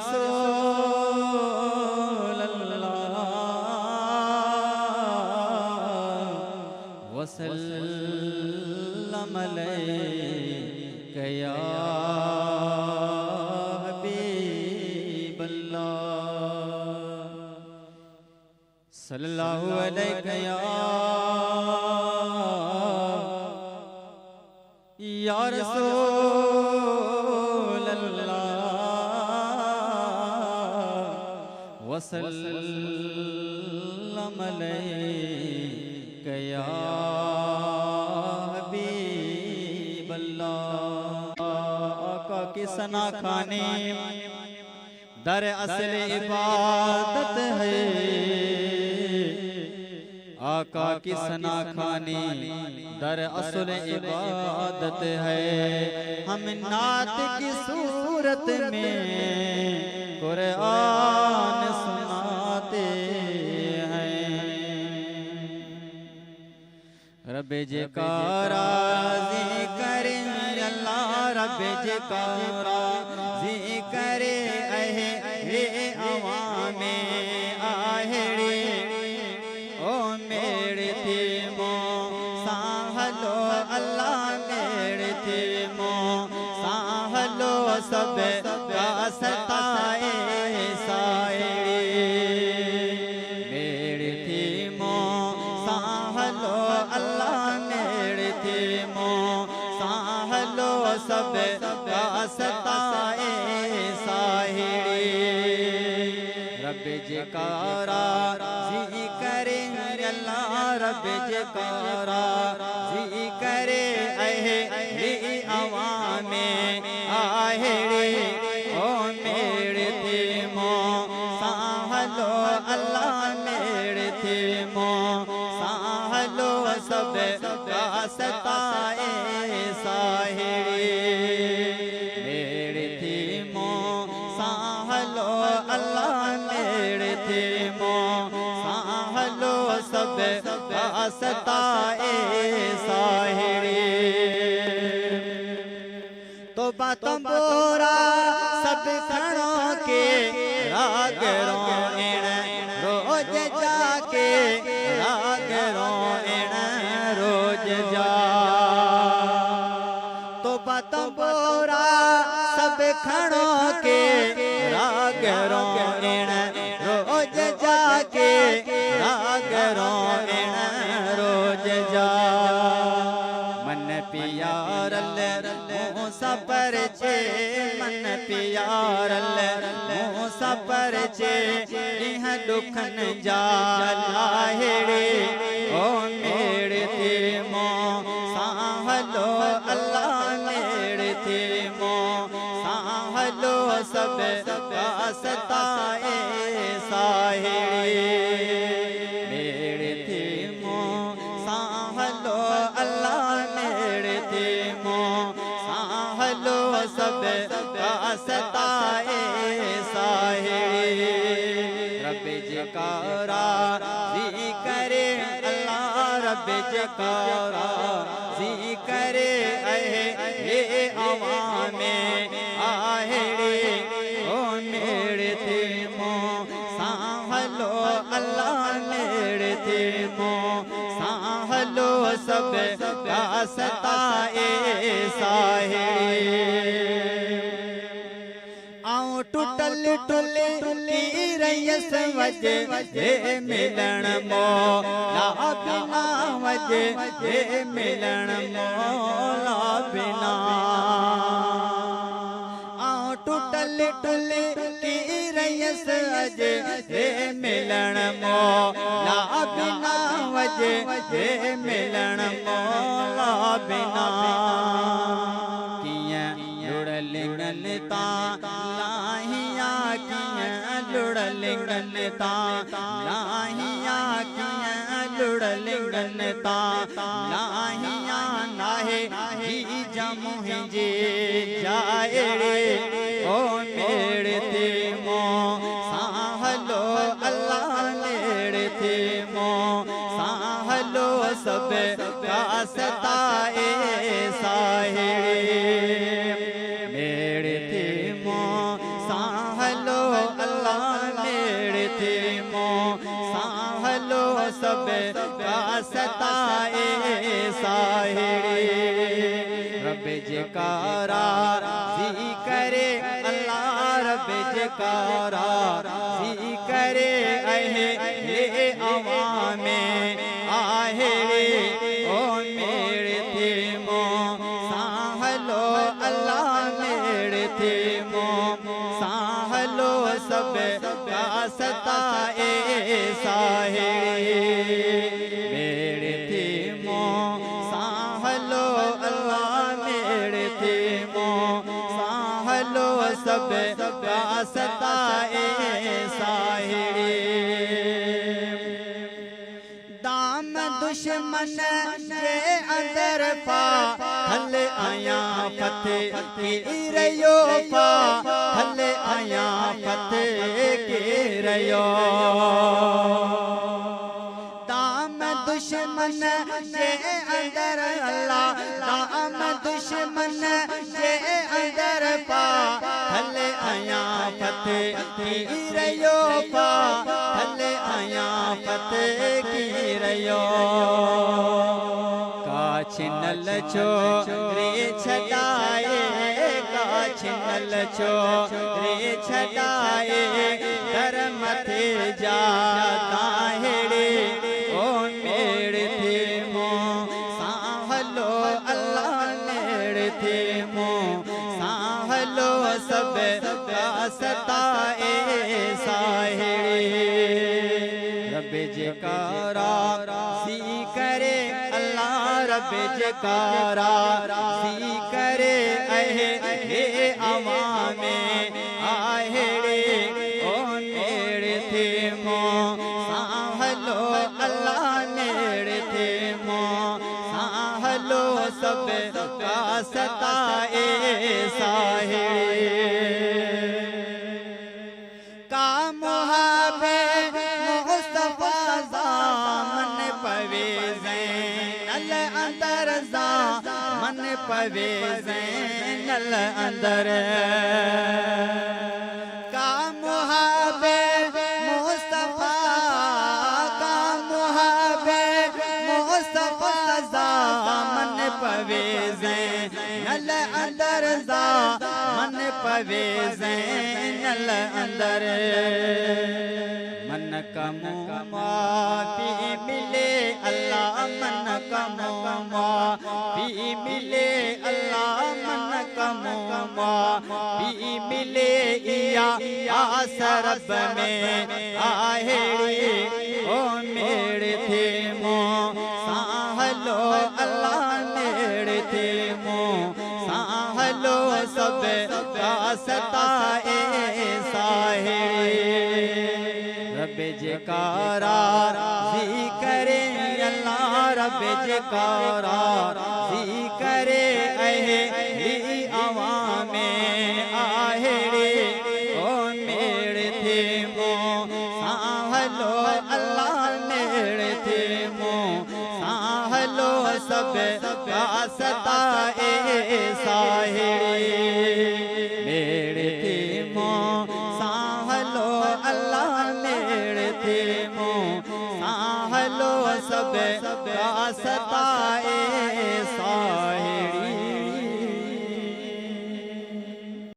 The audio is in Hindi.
रसूल अल्लाह वसल्लम अलैका या हबीब अल्लाह सल्लल्लाहु अलैका या रसूल अल्लाह वसल्लम अलैका या हबीब अल्लाह। आका की सना खाने दर असल इबादत है, आका की सना खानी दर असल इबादत है। हम नात की सूरत में कुरान सुनाते हैं। रब्बे जयकारा ज़िक्र अल्लाह, रब्बे जयकारा ज़िक्र अहे अवामे आहेड़े ओ मेरे थे मो साहलो अल्लाह मेरे थे मो साहलो सब का सताए साए मेरे थे मो साहलो अल्लाह मेरे थे मो साहलो सब का सताए साहिड़ी। रब्बे जयकारा ज़िक्र अल्लाह, रब्बे जयकारा ज़िक्र अहे अवामे आहेड़े ओ मेरे थे मो साहलो अल्लाह मेरे थे मो साहलो सब का सताए साहिड़ी मेरे थे मो साहलो अल्लाह मेरे थे मो साहलो सब का सताए साहिड़ी। तो बातों बोरा सब खड़ों के राग रोएण रोज जाके राग रोएण रोज जा। तो बातों बोरा सब खड़ों के राग रोएण रोज जाके राग रोएण रोज जा। मन प्यारल मूसा पर छे मन प्यारल मूसा पर छे इह दुखन जा लाहेड़े ओ मेरे थे मो साहलो अल्लाह मेरे थे मो साहलो सब का सताए साहिड़ी मेरे थे मो साहलो अल्लाह मेरे थे मो साहलो सब का सताए साहिड़ी। रब्बे जयकारा ज़िक्र अल्लाह, रब्बे जयकारा ज़िक्र अहे अवामे आहेड़े ओ मेरे थे मो साहलो अल्लाह मेरे थे मो साहलो सब का सताए साहिड़ी। आऊं टुटल टुले की रयस वजे मिलन मौला बिना वजे मिलन मौला बिना। आऊं टुटल टुले की रयस वजे मिलन मौला बिना वजे मिलन मौला बिना। जुड़लिंगन ता लाहिया किया जुड़लिंगन ता लाहिया किया जुड़लिंगन ता लाहिया नाहे ही जमु जे जाए ओ मेरे थे मो साहलो अल्लाह मेरे थे मो साहलो सब का सताए साहिड़ी मेरे थे मो साहलो का सताए साहिड़ी रब जकारा जी करे अल्लाह रब जकारा जी करे अहले अवामे आहेड़े ओ मेरे थे मो साहलो अल्लाह मेरे थे मो साहलो सब का सताए साहिड़ी मेरे थे मो साहलो अल्लाह मेरे थे मो साहलो सब का सताए साहिड़ी दाम दुश्मन के अंदर पा हल आया फतेह की रयो पा हल आया फतेह के रयो दाम दुश्मन के अंदर अल्लाह दाम दुश्मन के अंदर पा हल आया फतेह की रयो पा हल आया फतेह की रयो काछिनल छो रे छदाए काछिनल छो रे छदाए दर मथे जाता हेड़े ओ मेरे थे मो साहलो अल्लाह मेरे थे मो साहलो सब का सताए साहिड़ी रब जकारा सी करे अल्लाह रब जकारा सी करे अहे अवामे आहेड़े ओ मेरे थे मो साहलो अल्लाह मेरे थे मो साहलो सब का सताए साहिड़ी का मुहाबे मुस्तफा ज़ामन पवे ज़ैनल अंदर ज़ामन पवे ज़ैनल अंदर का मुहाबे मुस्तफा का मुहाबे मुस्तफा ज़ामन पवे ज़ैनल अंदर ज़ामन पवे ज़ैनल अंदर मन का मुआफ़ी मिले अल्लाह मन का मुआफ़ी मिले अल्लाह मन का मुआफ़ी मिले या आसरब में आहेड़ी ओ मेरे थे मो साहलो अल्लाह मेरे थे मो साहलो सब का सताए साहिड़ी रब जकारा जी करे अल्लाह रब जकारा जी करे अहली अवामे आहेड़े ओ मेरे थे मो साहलो अल्लाह मेरे थे मो साहलो सब का सताए साहिड़ी मेरे थे मो साहलो अल्लाह मेरे थे मो साहलो सब का सताए साहिड़ी।